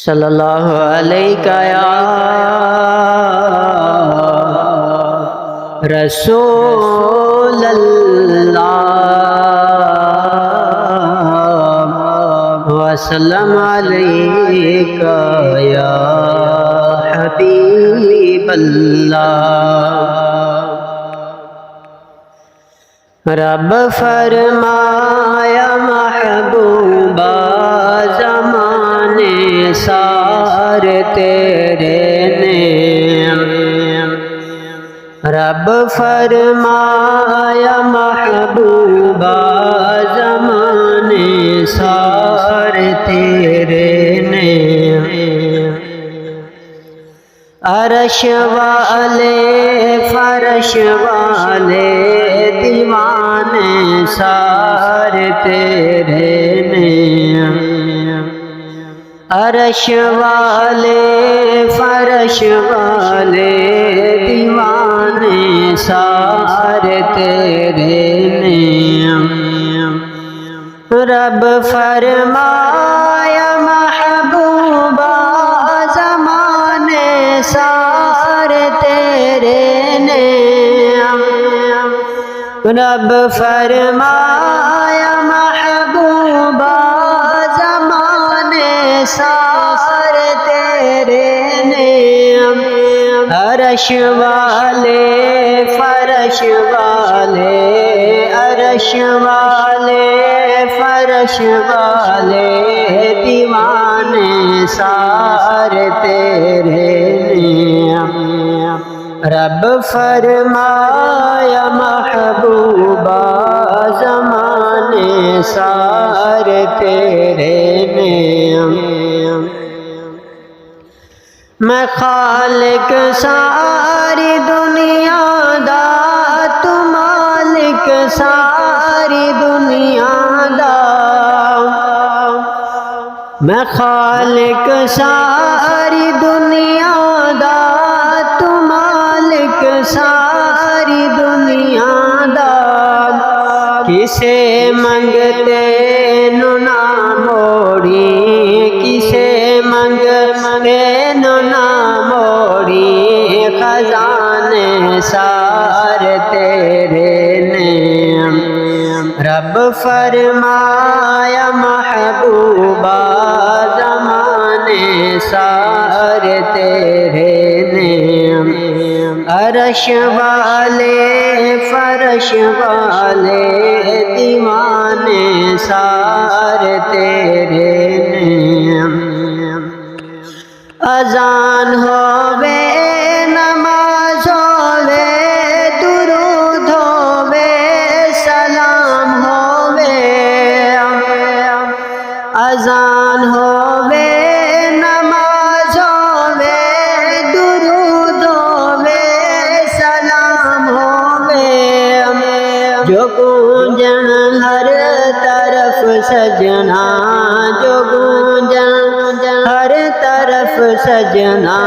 صلی اللہ علیہ یا رسول اللہ وسلم علیک یا حبیب اللہ۔ رب فرمایا محبوبہ زمانے سار تیرے نیم، رب فرمایا محبوبہ زمانے سار تیرے نیم، عرش والے فرش والے دیوانے سار تیرے نیم، عرش والے فرش والے دیوانے سار تیرے نیم، رب فرمایا محبوبہ زمانے سار تیرے نیم، رب فرمایا محبوبہ زمانے سار تیرے نیم، عرش والے فرش والے عرش والے فرش والے دیوانے سار تیرے نیم، رب فرمایا محبوبہ زمانے سار تیرے نیم، میں خالق ساری دنیا دا تو مالک ساری دنیا دا، میں خالق ساری دنیا دا تو مالک ساری دنیا دا، کسے منگتے نو نہ موڑی کسے منگتے نو نہ موڑی، خزانے سار تیرے نیم، رب فرمایا محبوبہ زمانے سار تیرے نیم، عرش والے فرش والے دیوانے سار تیرے نیم، اذان ہووے نماز ہووے درود ہووے سلام ہووے، اذان ہووے نماز ہووے درود ہووے سلام ہووے، جو گونجن ہر طرف سجنا جو گونجن ہر طرف سجنا،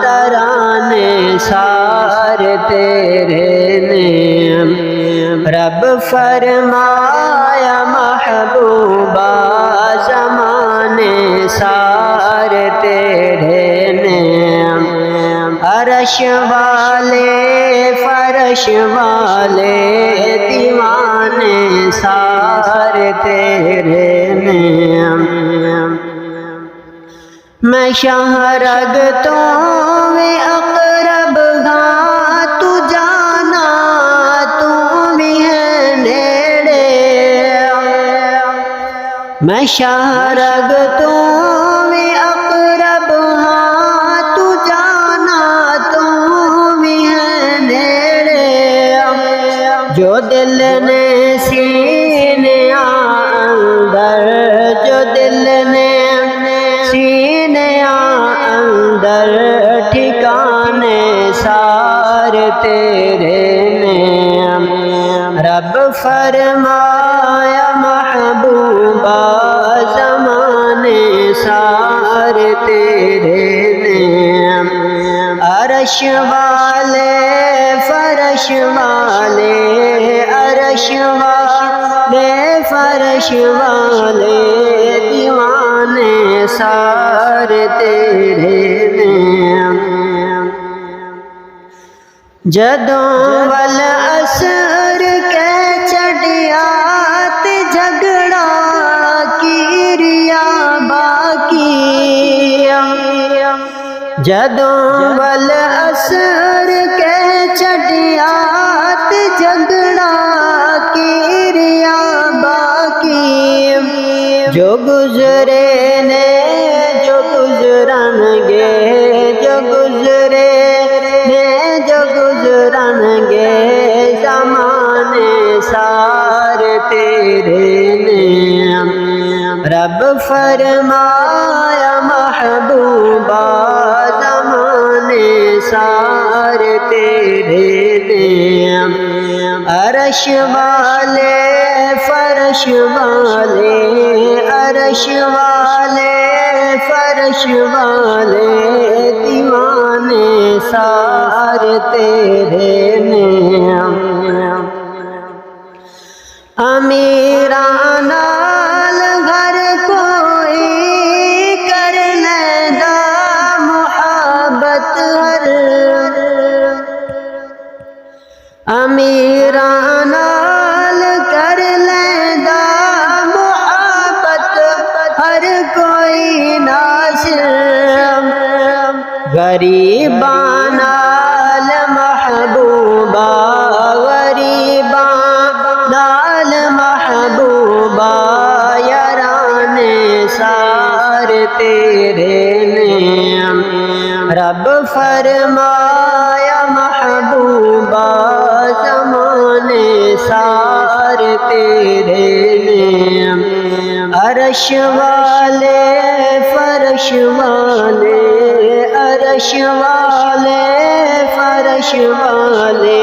ترانے سار تیرے نیم، رب فرمایا محبوبہ زمانے سار تیرے نیم، عرش والے فرش والے دیوانے سار تیرے نیم، میں شاہ رگتوں میں اقرب ہاں تو جانا تو بھی ہے نیڑے، میں شاہ رگتوں میں اقرب ہاں تو جانا تو بھی ہے نیڑے، جو دل نے سینے اندر جو دل نے سینے اندر ٹھکانے سار تیرے نیم، رب فرمایا محبوبہ زمانے سار تیرے نیم، عرش والے فرش والے عرش والے فرش والے دیوانے سار تیرے نعم جدوں ول اثر کے چڑیات جھگڑا کیریا باقی جدوں ول اثر کے چڑیات جھگڑا کیریا باقی جو گزرے نے جو گزرن گے جو گزرے نے جو گزرن گے زمانے سار تیرے نعم رب فرمایا محبوبہ زمانے سار تیرے نعم عرش والے فرش والے عرش والے فرش والے دیوانے سار تیرے نعم امیران نال گھر کوئی کر لیندہ محبت ہر امیران نال کر لیندہ محبت ہر کوئی ناصر غریباں نال محبوبہ غریباں نال محبوبہ یارانے سار تیرے نعم رب فرمایا محبوبہ زمانے سار تیرے نعم عرش والے فرش والے عرش والے فرش والے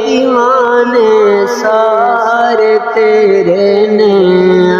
دیوانے سار تیرے نعم